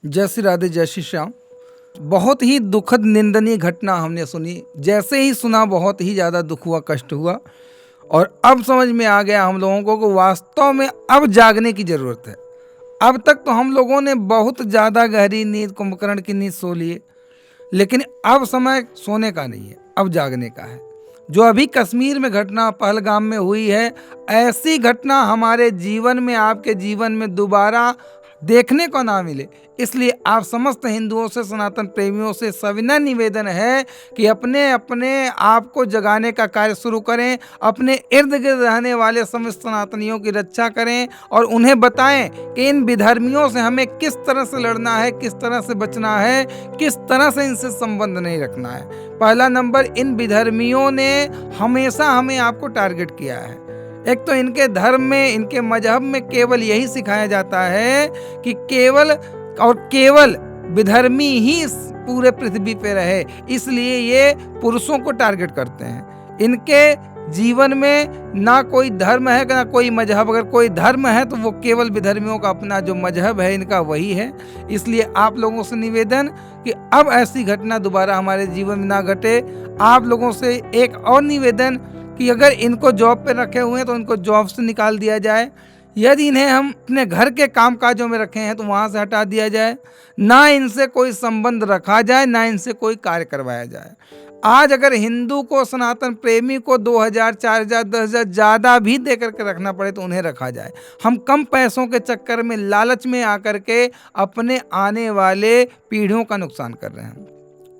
जय श्री राधे, जय श्री श्याम। बहुत ही दुखद निंदनीय घटना हमने सुनी। जैसे ही सुना बहुत ही ज़्यादा दुख हुआ, कष्ट हुआ। और अब समझ में आ गया हम लोगों को कि वास्तव में अब जागने की ज़रूरत है। अब तक तो हम लोगों ने बहुत ज़्यादा गहरी नींद, कुंभकर्ण की नींद सो लिए, लेकिन अब समय सोने का नहीं है, अब जागने का है। जो अभी कश्मीर में घटना पहलगाम में हुई है, ऐसी घटना हमारे जीवन में, आपके जीवन में दोबारा देखने को ना मिले। इसलिए आप समस्त हिंदुओं से, सनातन प्रेमियों से सविनय निवेदन है कि अपने अपने आप को जगाने का कार्य शुरू करें, अपने इर्द गिर्द रहने वाले समस्त सनातनियों की रक्षा करें और उन्हें बताएं कि इन विधर्मियों से हमें किस तरह से लड़ना है, किस तरह से बचना है, किस तरह से इनसे संबंध नहीं रखना है। पहला नंबर, इन विधर्मियों ने हमेशा हमें आपको टारगेट किया है। एक तो इनके धर्म में, इनके मजहब में केवल यही सिखाया जाता है कि केवल और केवल विधर्मी ही इस पूरे पृथ्वी पे रहे, इसलिए ये पुरुषों को टारगेट करते हैं। इनके जीवन में ना कोई धर्म है, ना कोई मजहब। अगर कोई धर्म है तो वो केवल विधर्मियों का अपना जो मजहब है इनका वही है। इसलिए आप लोगों से निवेदन कि अब ऐसी घटना दोबारा हमारे जीवन में ना घटे। आप लोगों से एक और निवेदन कि अगर इनको जॉब पे रखे हुए हैं तो इनको जॉब से निकाल दिया जाए। यदि इन्हें हम अपने घर के कामकाजों में रखे हैं तो वहाँ से हटा दिया जाए। ना इनसे कोई संबंध रखा जाए, ना इनसे कोई कार्य करवाया जाए। आज अगर हिंदू को, सनातन प्रेमी को 2000, 4000, 10,000 ज़्यादा भी दे करके रखना पड़े तो उन्हें रखा जाए। हम कम पैसों के चक्कर में, लालच में आकर के अपने आने वाले पीढ़ियों का नुकसान कर रहे हैं।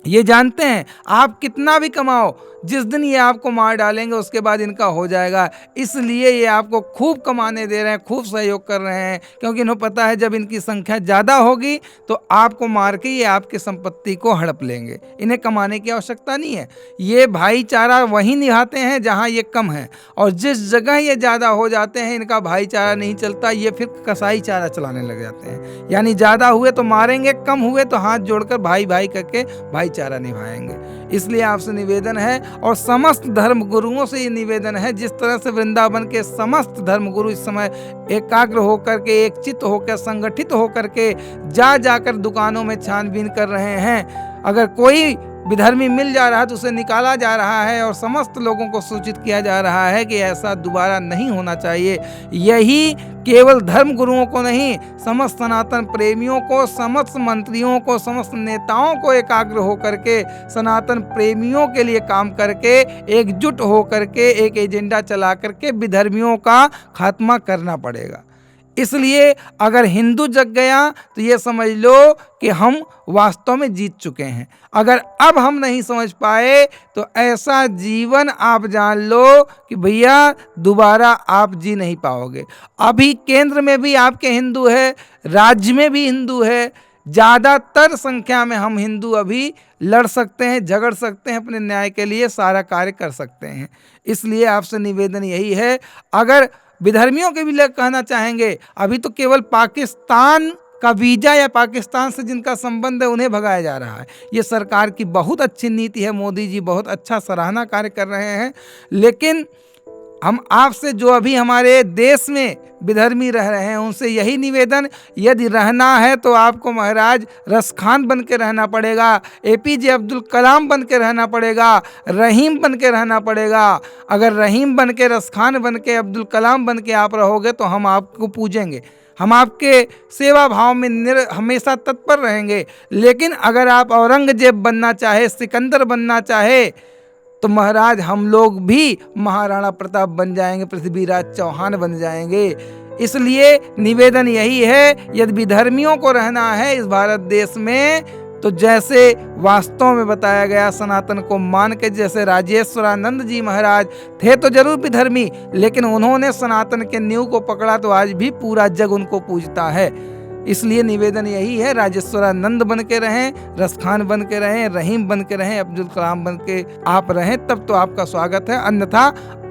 ये जानते हैं आप कितना भी कमाओ, जिस दिन ये आपको मार डालेंगे उसके बाद इनका हो जाएगा। इसलिए ये आपको खूब कमाने दे रहे हैं, खूब सहयोग कर रहे हैं, क्योंकि इन्हें पता है जब इनकी संख्या ज़्यादा होगी तो आपको मार के ये आपकी संपत्ति को हड़प लेंगे। इन्हें कमाने की आवश्यकता नहीं है। ये भाईचारा वहीं निभाते हैं जहाँ ये कम है, और जिस जगह ये ज़्यादा हो जाते हैं इनका भाईचारा नहीं चलता, ये फिर कसाई चारा चलाने लग जाते हैं। यानी ज़्यादा हुए तो मारेंगे, कम हुए तो हाथ जोड़कर भाई भाई करके भाईचारा निभाएंगे। इसलिए आपसे निवेदन है और समस्त धर्म गुरुओं से ये निवेदन है, जिस तरह से वृंदावन के समस्त धर्म गुरु इस समय एकाग्र होकर के, एक चित्त होकर, संगठित होकर के जाकर दुकानों में छानबीन कर रहे हैं। अगर कोई विधर्मी मिल जा रहा है तो उसे निकाला जा रहा है और समस्त लोगों को सूचित किया जा रहा है कि ऐसा दोबारा नहीं होना चाहिए। यही केवल धर्म गुरुओं को नहीं, समस्त सनातन प्रेमियों को, समस्त मंत्रियों को, समस्त नेताओं को एकाग्र होकर के, सनातन प्रेमियों के लिए काम करके, एकजुट होकर के एक एजेंडा चला करके विधर्मियों का खात्मा करना पड़ेगा। इसलिए अगर हिंदू जग गया तो ये समझ लो कि हम वास्तव में जीत चुके हैं। अगर अब हम नहीं समझ पाए तो ऐसा जीवन आप जान लो कि भैया दोबारा आप जी नहीं पाओगे। अभी केंद्र में भी आपके हिंदू है, राज्य में भी हिंदू है। ज़्यादातर संख्या में हम हिंदू अभी लड़ सकते हैं, झगड़ सकते हैं, अपने न्याय के लिए सारा कार्य कर सकते हैं। इसलिए आपसे निवेदन यही है, अगर विधर्मियों के भी लोग कहना चाहेंगे, अभी तो केवल पाकिस्तान का वीज़ा या पाकिस्तान से जिनका संबंध है उन्हें भगाया जा रहा है। ये सरकार की बहुत अच्छी नीति है, मोदी जी बहुत अच्छा सराहना कार्य कर रहे हैं। लेकिन हम आपसे, जो अभी हमारे देश में विधर्मी रह रहे हैं, उनसे यही निवेदन, यदि रहना है तो आपको महाराज रसखान बन के रहना पड़ेगा, APJ अब्दुल कलाम बन के रहना पड़ेगा, रहीम बन के रहना पड़ेगा। अगर रहीम बन के, रसखान बन के, अब्दुल कलाम बन के आप रहोगे तो हम आपको पूजेंगे, हम आपके सेवा भाव में हमेशा तत्पर रहेंगे। लेकिन अगर आप औरंगजेब बनना चाहे, सिकंदर बनना चाहे, तो महाराज हम लोग भी महाराणा प्रताप बन जाएंगे, पृथ्वीराज चौहान बन जाएंगे। इसलिए निवेदन यही है, यदि विधर्मियों को रहना है इस भारत देश में तो जैसे वास्तव में बताया गया, सनातन को मान के, जैसे राजेश्वरानंद जी महाराज थे तो जरूर विधर्मी, लेकिन उन्होंने सनातन के नींव को पकड़ा तो आज भी पूरा जग उनको पूजता है। इसलिए निवेदन यही है, राजेश्वरानंद बन के रहें, रसखान बन के रहें, रहीम बन के रहें, अब्दुल कलाम बन के आप रहें, तब तो आपका स्वागत है। अन्यथा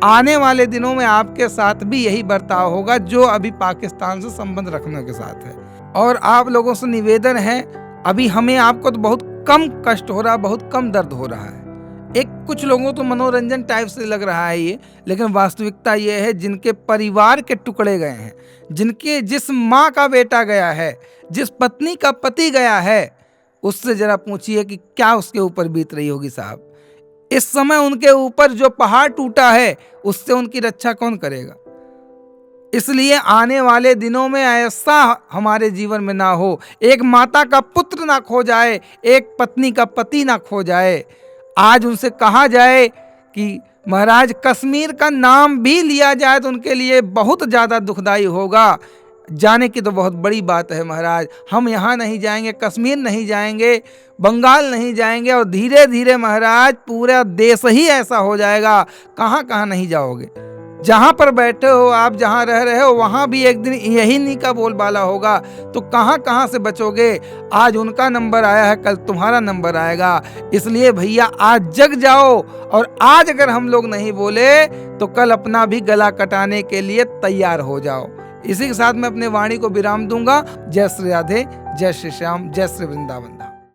आने वाले दिनों में आपके साथ भी यही बर्ताव होगा जो अभी पाकिस्तान से संबंध रखने के साथ है। और आप लोगों से निवेदन है, अभी हमें आपको तो बहुत कम कष्ट हो रहा है, बहुत कम दर्द हो रहा है। एक कुछ लोगों को तो मनोरंजन टाइप से लग रहा है ये, लेकिन वास्तविकता ये है जिनके परिवार के टुकड़े गए हैं, जिनके जिस माँ का बेटा गया है, जिस पत्नी का पति गया है, उससे जरा पूछिए कि क्या उसके ऊपर बीत रही होगी साहब। इस समय उनके ऊपर जो पहाड़ टूटा है उससे उनकी रक्षा कौन करेगा। इसलिए आने वाले दिनों में ऐसा हमारे जीवन में ना हो, एक माता का पुत्र ना खो जाए, एक पत्नी का पति ना खो जाए। आज उनसे कहा जाए कि महाराज कश्मीर का नाम भी लिया जाए तो उनके लिए बहुत ज़्यादा दुखदाई होगा। जाने की तो बहुत बड़ी बात है महाराज, हम यहाँ नहीं जाएंगे, कश्मीर नहीं जाएंगे, बंगाल नहीं जाएंगे, और धीरे धीरे महाराज पूरा देश ही ऐसा हो जाएगा, कहाँ कहाँ नहीं जाओगे। जहाँ पर बैठे हो आप, जहाँ रह रहे हो, वहाँ भी एक दिन यही नी का बोलबाला होगा, तो कहाँ कहाँ से बचोगे। आज उनका नंबर आया है, कल तुम्हारा नंबर आएगा। इसलिए भैया आज जग जाओ, और आज अगर हम लोग नहीं बोले तो कल अपना भी गला कटाने के लिए तैयार हो जाओ। इसी के साथ मैं अपने वाणी को विराम दूंगा। जय श्री राधे, जय श्री श्याम, जय श्री वृंदावन।